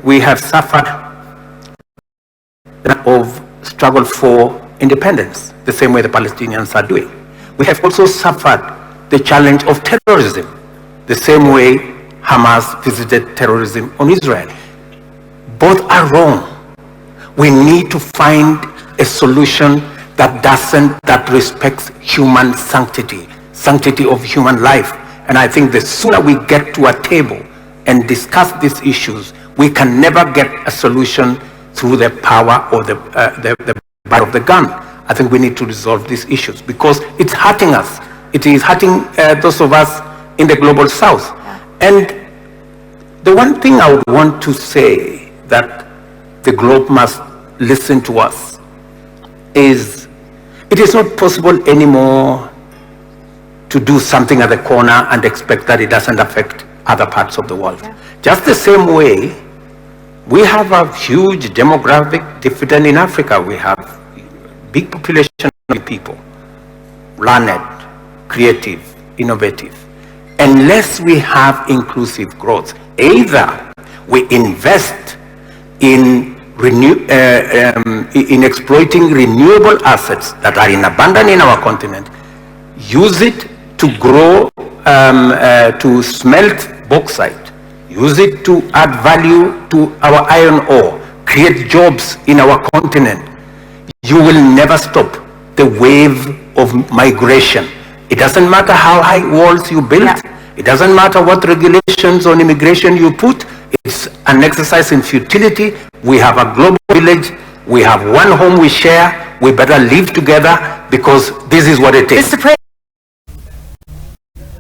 we have suffered of struggle for independence, the same way the Palestinians are doing. We have also suffered the challenge of terrorism, the same way Hamas visited terrorism on Israel. Both are wrong. We need to find a solution that respects human sanctity of human life. And I think the sooner we get to a table and discuss these issues, we can never get a solution through the power or the barrel of the gun. I think we need to resolve these issues because it's hurting us. It is hurting those of us in the global south. And the one thing I would want to say that the globe must listen to us is it is not possible anymore to do something at the corner and expect that it doesn't affect other parts of the world. Yeah. Just the same way, we have a huge demographic dividend in Africa. We have big population of people, learned, creative, innovative. Unless we have inclusive growth, either we invest in exploiting renewable assets that are in abundance in our continent, use it to grow, to smelt bauxite, use it to add value to our iron ore, create jobs in our continent, you will never stop the wave of migration. It doesn't matter how high walls you build, it doesn't matter what regulations on immigration you put, it's an exercise in futility. We have a global village, we have one home we share, we better live together because this is what it is.